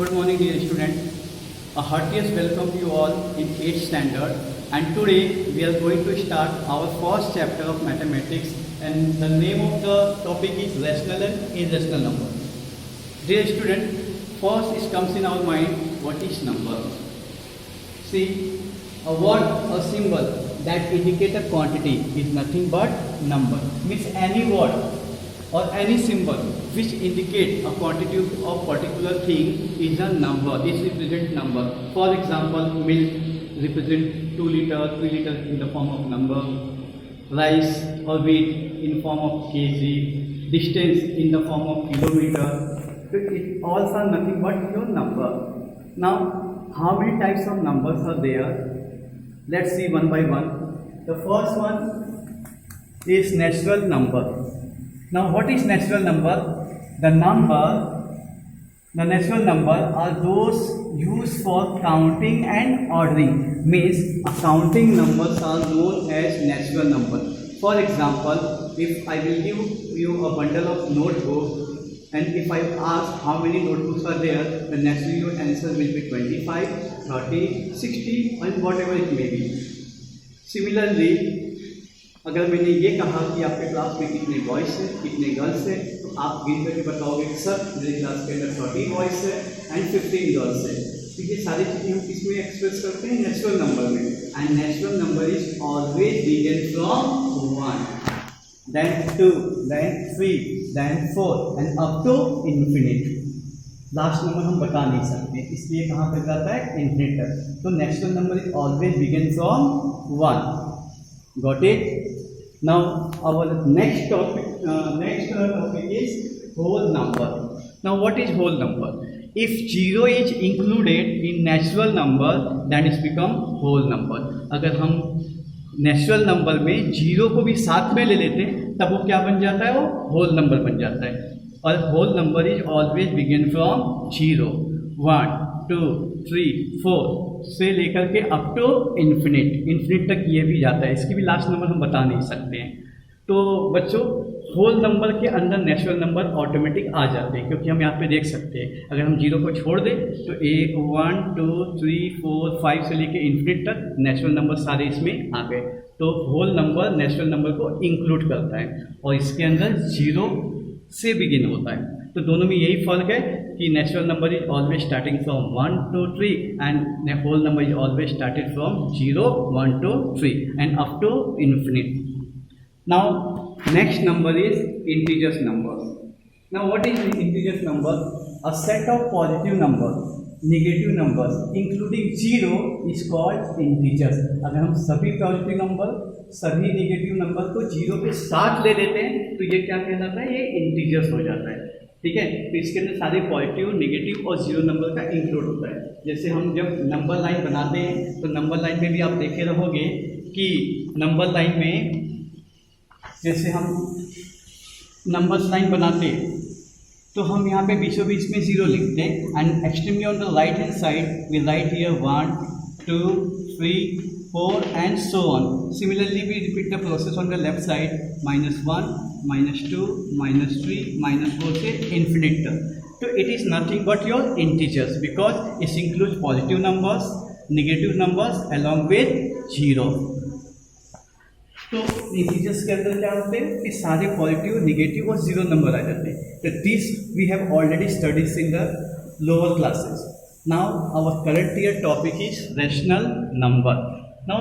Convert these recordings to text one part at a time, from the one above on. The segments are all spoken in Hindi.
Good morning, dear student. A heartiest welcome to you all in 8th standard. And today we are going to start our first chapter of mathematics, and the name of the topic is rational and irrational number. Dear student, first it comes in our mind, what is number? See, a word or symbol that indicate a quantity is nothing but number. Means any word or any symbol which indicate a quantity of particular thing is a number, is represent number. For example, milk represent 2 liter, 3 liter in the form of number, rice or wheat in form of kg, distance in the form of kilometer. So it all are nothing but your number. Now, how many types of numbers are there? Let's see one by one. The first one is natural number. Now, what is natural number? The natural number are those used for counting and ordering. Means counting numbers are known as natural number. For example, if I will give you a bundle of notebook, and if I ask how many notebooks are there, then naturally your answer will be 25, 30, 60 and whatever it may be. Similarly, अगर मैंने ये कहा कि आपके क्लास में कितने बॉयज़ हैं, कितने गर्ल्स हैं, तो आप गिन करके बताओगे कि सर मेरे क्लास के अंदर 30 बॉयज़ हैं एंड 15 गर्ल्स हैं। तो ये सारी चीज़ें हम किस में एक्सप्रेस करते हैं? नेचुरल नंबर में। And natural number is always begin from 1, then 2, then 3, then 4 and up to infinite. Last number हम बता नहीं सकते, इसलिए कहाँ तक जाता है? इन्फिनिट तक। तो natural number is always begin from 1. Got it? Now our next topic is whole number. Now what is whole number? If 0 is included in natural number, then it become whole number. अगर हम नेचुरल नंबर में 0 को भी साथ में ले लेते हैं तब वो क्या बन जाता है? वो होल नंबर बन जाता है। और whole number is always begin from 0, 1, 2, 3, 4 से लेकर के अप टू इन्फिनिट तक ये भी जाता है। इसकी भी लास्ट नंबर हम बता नहीं सकते हैं। तो बच्चों, होल नंबर के अंदर नेचुरल नंबर ऑटोमेटिक आ जाते हैं, क्योंकि हम यहाँ पे देख सकते हैं अगर हम 0 को छोड़ दें तो 1, 2, 3, 4, 5 से लेकर इन्फिनिट तक नेचुरल नंबर सारे इसमें आ गए। तो होल नंबर नेचुरल नंबर को इंक्लूड करता है और इसके अंदर 0 से बिगिन होता है। तो दोनों में यही फर्क है कि natural number is always starting from 1 to 3 and whole number is always started from 0, 1 to 3 and up to infinite. Now next number is integers number. Now what is integers number? A set of positive number, negative numbers including 0 is called integers. अगर हम सभी पॉजिटिव नंबर, सभी नेगेटिव नंबर को 0 के साथ ले लेते हैं तो ये क्या कहलाता है? ये इंटीजर्स हो जाता है. ठीक है, तो इसके अंदर सारे पॉजिटिव, नेगेटिव और 0 नंबर का इंक्लूड होता है. जैसे हम जब नंबर लाइन बनाते हैं तो नंबर लाइन में भी आप देखे रहोगे कि नंबर लाइन में जैसे हम नंबर्स लाइन बनाते हैं तो हम यहाँ पे बीचों बीच में 0 लिखते हैं and extremely on the right hand side we write here 1, 2, 3, 4 and so on. Similarly, we repeat the process on the left side, -1, -2, -3, -4 से infinite तक. So it is nothing but your integers because it includes positive numbers, negative numbers along with 0. तो इंटीजर्स के अंदर क्या होते हैं कि सारे पॉजिटिव, नेगेटिव और 0 नंबर आ जाते हैं. तो this we have already studies in the lower classes. Now our current year topic is rational number. Now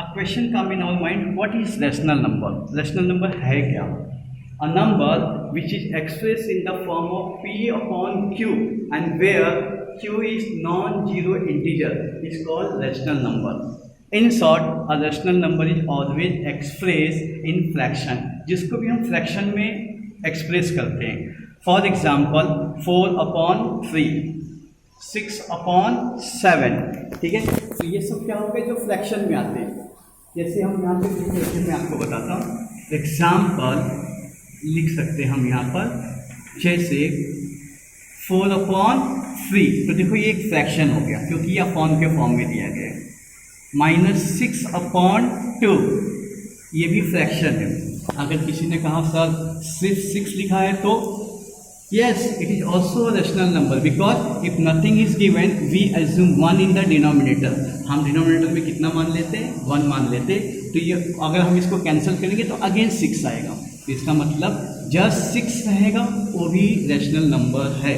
a question come in our mind, what is rational number? Rational number है क्या? A number which is expressed in the form of p upon q and where q is non-zero integer is called rational number. In short, a rational number is always expressed in fraction, जिसको भी हम फ्रैक्शन में एक्सप्रेस करते हैं. For example 4/3, 6/7. ठीक है, तो ये सब क्या हो गए जो फ्रैक्शन में आते हैं. जैसे हम यहाँ पे लिख सकते हैं, मैं आपको बताता हूँ. एग्जाम्पल लिख सकते हैं हम यहाँ पर, जैसे 4/3. तो देखो ये एक फ्रैक्शन हो गया क्योंकि ये अपॉन के फॉर्म में दिया गया है. -6/2 ये भी फ्रैक्शन है. अगर किसी ने कहा सर सिर्फ 6 लिखा है तो Yes, it is also a rational number because if nothing is given, we assume 1 in the denominator. हम डिनोमिनेटर में कितना मान लेते हैं? 1 मान लेते हैं। तो ये अगर हम इसको कैंसिल करेंगे तो अगेन 6 आएगा। तो इसका मतलब जस्ट 6 रहेगा, वो भी रैशनल नंबर है।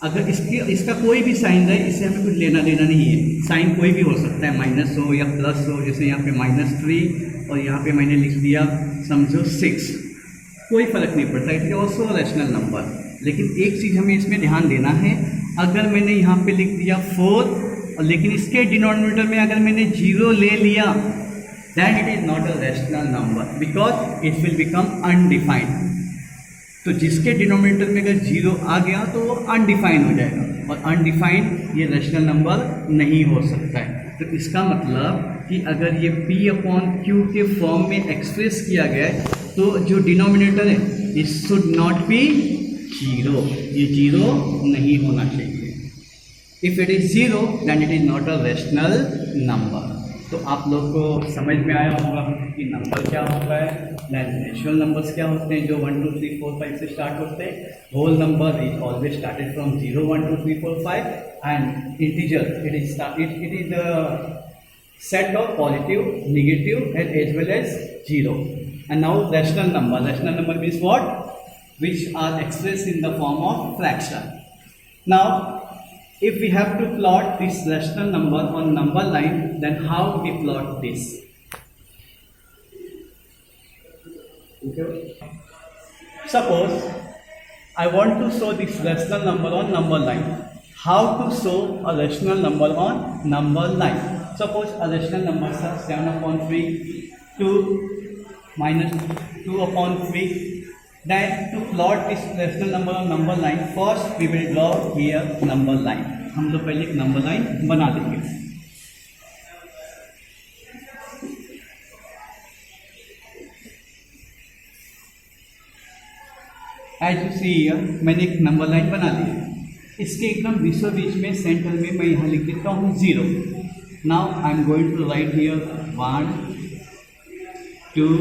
अगर इसका कोई भी साइन रहे, इससे हमें कुछ लेना देना नहीं है। साइन कोई भी हो सकता है, माइनस हो या प्लस हो। जैसे यहाँ पे -3 और यहाँ पे मैंने लिख दिया समझो 6, कोई फ़र्क नहीं पड़ता। It is also rational number. लेकिन एक चीज़ हमें इसमें ध्यान देना है, अगर मैंने यहाँ पे लिख दिया 4 और लेकिन इसके डिनोमिनेटर में अगर मैंने 0 ले लिया, then it is not a rational number because it will become undefined. तो जिसके डिनोमिनेटर में अगर 0 आ गया तो वो अनडिफाइंड हो जाएगा, और अनडिफाइंड ये रैशनल नंबर नहीं हो सकता है। तो इसका मतलब कि अगर ये P/Q के फॉर्म में एक्सप्रेस किया गया है तो जो डिनोमिनेटर है इट शुड नॉट बी 0, ये 0 नहीं होना चाहिए। If it is 0 then it is not a rational number. तो आप लोग को समझ में आया होगा कि नंबर क्या होता है, नेचुरल नंबर्स क्या होते हैं जो 1 2 3 4 5 से स्टार्ट होते हैं। Whole number is always started from 0 1 2 3 4 5 and integer it is the set of positive, negative and as well as 0. And now rational number means what? Which are expressed in the form of fraction. Now if we have to plot this rational number on number line, then how we plot this? Okay. Suppose I want to show this rational number on number line. How to show a rational number on number line? Suppose a rational numbers are 7/3, 2 -2/3. Then to plot this rational number on number line, first we will draw here number line. हम लोग पहले एक नंबर लाइन बना देंगे। As you see here, मैंने एक नंबर लाइन बना दी है। इसके एकदम बीचों बीच में सेंटर में मैं यहाँ लिख देता हूँ 0। Now I am going to write here 1 2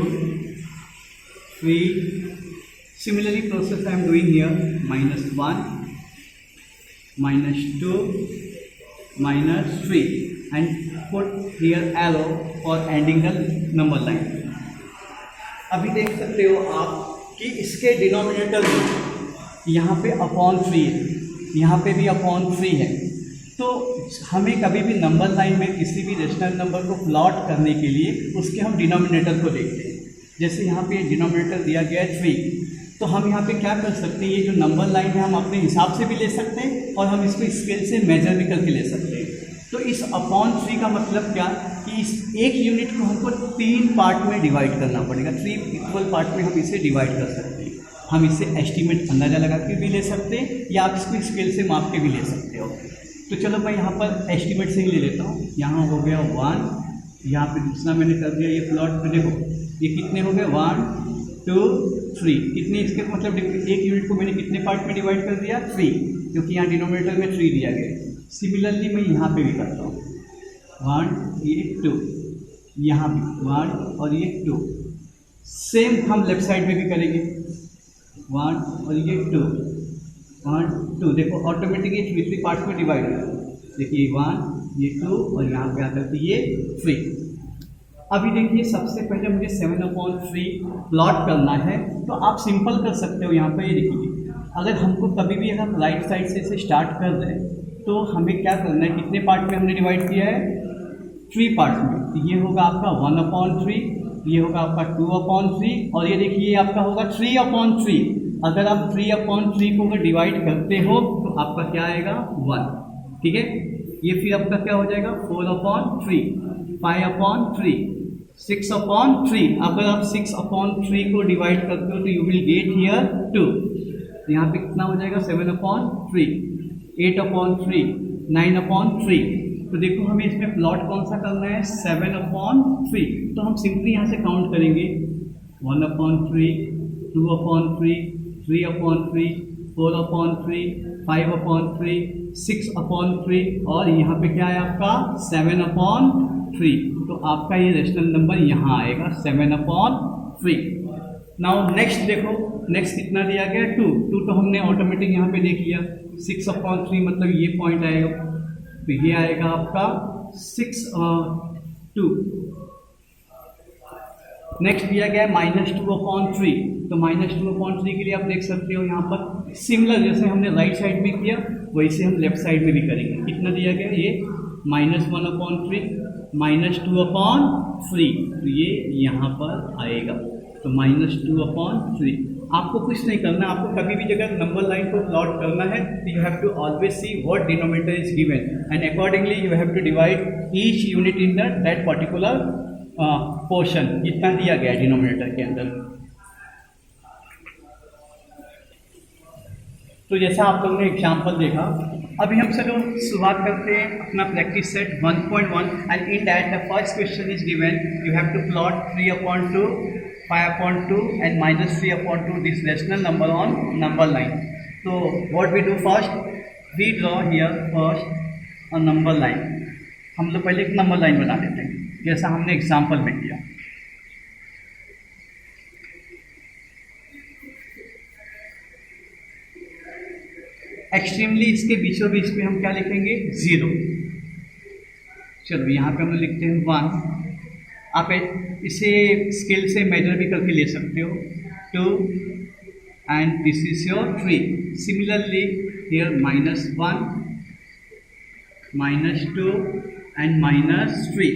3. Similarly process I am doing here -1 -2 -3 and put here arrow for ending the number line. अभी देख सकते हो आप कि इसके डिनोमिनेटर में यहाँ पे /3 है, यहाँ पे भी /3 है। तो हमें कभी भी नंबर लाइन में किसी भी रेशनल नंबर को प्लॉट करने के लिए उसके हम डिनोमिनेटर को देखते हैं। जैसे यहाँ पे डिनोमिनेटर दिया गया है 3, तो हम यहाँ पे क्या कर सकते हैं, ये जो नंबर लाइन है हम अपने हिसाब से भी ले सकते हैं और हम इसको स्केल से मेजर भी करके ले सकते हैं। तो इस /3 का मतलब क्या कि इस एक यूनिट को हमको 3 पार्ट में डिवाइड करना पड़ेगा। 3 इक्वल पार्ट में हम इसे डिवाइड कर सकते हैं। हम इसे एस्टीमेट अंदाजा लगा के भी ले सकते हैं या आप इसको स्केल से माप के भी ले सकते हो। तो चलो मैं यहाँ पर एस्टीमेट से ही ले लेता हूँ। यहाँ हो गया 1, यहाँ पे दूसरा मैंने कर दिया ये प्लॉट। तो देखो ये कितने हो गए 1 2 3, कितने इसके मतलब एक यूनिट को मैंने कितने पार्ट में डिवाइड कर दिया 3, क्योंकि यहाँ डिनोमिनेटर में 3 दिया गया। सिमिलरली मैं यहाँ पे भी करता हूँ 1 ये 2, यहाँ भी 1 और ये 2। सेम हम लेफ्ट साइड में भी करेंगे 1 और ये 2 1 2। देखो ऑटोमेटिकली 3 पार्ट्स में डिवाइड हो गया। देखिए 1 ये 2 और यहाँ पे आकर के ये 3। अभी देखिए सबसे पहले मुझे 7/3 प्लॉट करना है, तो आप सिंपल कर सकते हो। यहाँ पर ये देखिए, अगर हमको कभी भी अगर हम राइट साइड से इसे स्टार्ट कर रहे हैं तो हमें क्या करना है, कितने पार्ट में हमने डिवाइड किया है 3 पार्ट में। तो ये होगा आपका 1/3, ये होगा आपका 2/3 और ये देखिए आपका होगा 3/3। अगर आप 3/3 को अगर डिवाइड करते हो तो आपका क्या आएगा 1, ठीक है। ये फिर आपका क्या हो जाएगा 4/3, 5/3, 6/3। अगर आप 6/3 को डिवाइड करते हो तो यू विल गेट हियर 2। तो यहाँ पे कितना हो जाएगा 7/3, 8/3, 9/3। तो देखो हमें इसमें प्लॉट कौन सा करना है 7/3। तो हम सिंपली यहाँ से काउंट करेंगे 1/3, 2/3, 3/3, 4/3, 5/3, 6/3 और यहाँ पे क्या है आपका 7/3। तो आपका ये रेशनल नंबर यहाँ आएगा 7/3। नाउ नेक्स्ट देखो, नेक्स्ट कितना दिया गया 2 तो हमने ऑटोमेटिक यहाँ पे देख लिया 6/3 मतलब ये पॉइंट आएगा, तो ये आएगा आपका 6/2। नेक्स्ट दिया गया है -2/3, तो -2/3 के लिए आप देख सकते हो यहाँ पर सिमिलर जैसे हमने राइट साइड में किया वैसे हम लेफ्ट साइड में भी करेंगे। कितना दिया गया ये -1/3 -2/3, तो ये यहाँ पर आएगा, तो -2/3। आपको कुछ नहीं करना, आपको कभी भी जगह नंबर लाइन को प्लॉट करना है तो you have to always see what denominator is given and accordingly you have to divide each unit in that particular portion. इतना दिया गया है डिनोमिनेटर के अंदर। तो जैसा आप लोगों ने एग्जाम्पल देखा, अभी हम चलो शुरुआत करते हैं अपना practice set 1.1 and in that the first question is given you have to plot 3/2, 5/2 and -3/2 this rational number on number line. So what we do first, we draw here first a number line. हम लोग पहले एक नंबर लाइन बना लेते हैं जैसा हमने एग्जाम्पल में किया। एक्सट्रीमली इसके बीचों बीच में हम क्या लिखेंगे 0। चलो यहाँ पे हम लिखते हैं 1। आप इसे स्केल से मेजर भी करके ले सकते हो 2 and this is your 3। Similarly here -1, -2 and -3।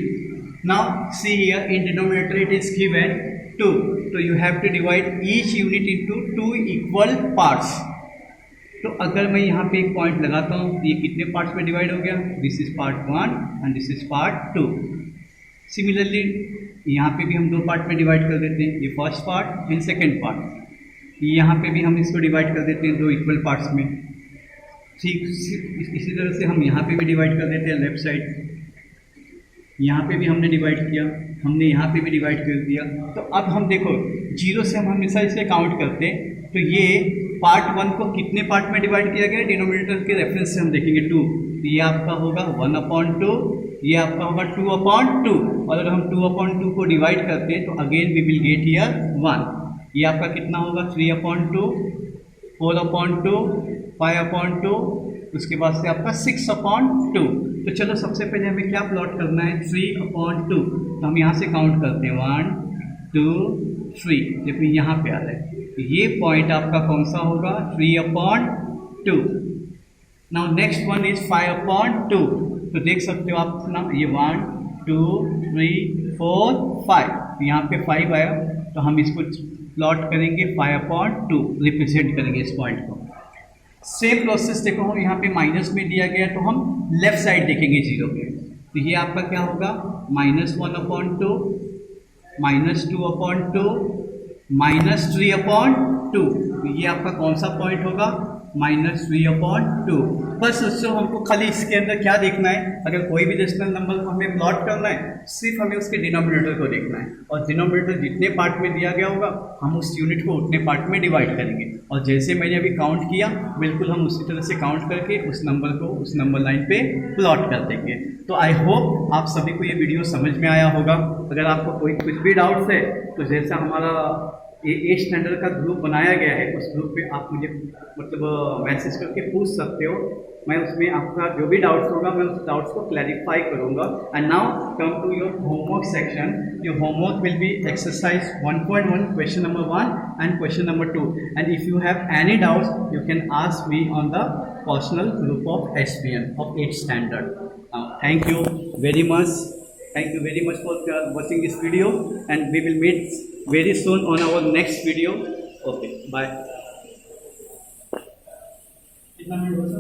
Now see here in denominator it is given 2, तो you have to divide each unit into 2 equal parts. तो अगर मैं यहाँ पे एक पॉइंट लगाता हूँ तो ये कितने पार्ट्स में डिवाइड हो गया, this is part 1 and this is part 2। Similarly यहाँ पे भी हम 2 पार्ट में डिवाइड कर देते हैं, ये first part and second part. यहाँ पे भी हम इसको डिवाइड कर देते हैं 2 इक्वल पार्ट्स में। ठीक इसी तरह से हम यहाँ पे भी डिवाइड कर देते हैं लेफ्ट साइड, यहाँ पे भी हमने डिवाइड किया, हमने यहाँ पे भी डिवाइड कर दिया। तो अब हम देखो 0 से हम हमेशा इसे काउंट करते हैं, तो ये पार्ट 1 को कितने पार्ट में डिवाइड किया गया डिनोमिनेटर के रेफरेंस से हम देखेंगे 2, तो ये आपका होगा 1/2, ये आपका होगा 2/2, और अगर हम 2/2 को डिवाइड करते हैं तो again we will get here 1। ये आपका कितना होगा 3/2, 4/2, 5/2, उसके बाद से आपका 6/2। तो चलो सबसे पहले हमें क्या प्लॉट करना है 3/2, तो हम यहाँ से काउंट करते हैं 1 2 3, देखो यहाँ पे आ रहा है, तो ये पॉइंट आपका कौन सा होगा 3/2। नाउ नेक्स्ट वन इज 5/2, तो देख सकते हो आप ना ये 1 2 3 4 5, यहाँ पे 5 आया, तो हम इसको प्लॉट करेंगे 5/2, रिप्रेजेंट करेंगे इस पॉइंट को। सेम प्रोसेस देखो यहाँ पे माइनस में दिया गया, तो हम लेफ्ट साइड देखेंगे 0 पे, तो ये आपका क्या होगा -1/2, -2/2, -3/2, तो ये आपका कौन सा पॉइंट होगा -3/2। बस दोस्तों हमको खाली इसके अंदर क्या देखना है, अगर कोई भी रेशनल नंबर को हमें प्लॉट करना है सिर्फ हमें उसके डिनोमिनेटर को देखना है, और डिनोमिनेटर जितने पार्ट में दिया गया होगा हम उस यूनिट को उतने पार्ट में डिवाइड करेंगे, और जैसे मैंने अभी काउंट किया बिल्कुल हम उसी तरह से काउंट करके उस नंबर को उस नंबर लाइन पे प्लॉट कर देंगे। तो आई होप आप सभी को ये वीडियो समझ में आया होगा। अगर आपको कोई कुछ भी डाउट्स है तो जैसा हमारा 8 स्टैंडर्ड का ग्रुप बनाया गया है उस ग्रुप पे आप मुझे मतलब मैसेज करके पूछ सकते हो, मैं उसमें आपका जो भी डाउट्स होगा मैं उस डाउट्स को क्लैरिफाई करूँगा। And now come to your homework section. Your homework will be exercise 1.1 question number 1 and question number 2, and if you have any doubts you can ask me on the personal group of SPM of 8th standard. Thank you very much. Thank you very much for watching this video, and we will meet very soon on our next video. Okay, bye.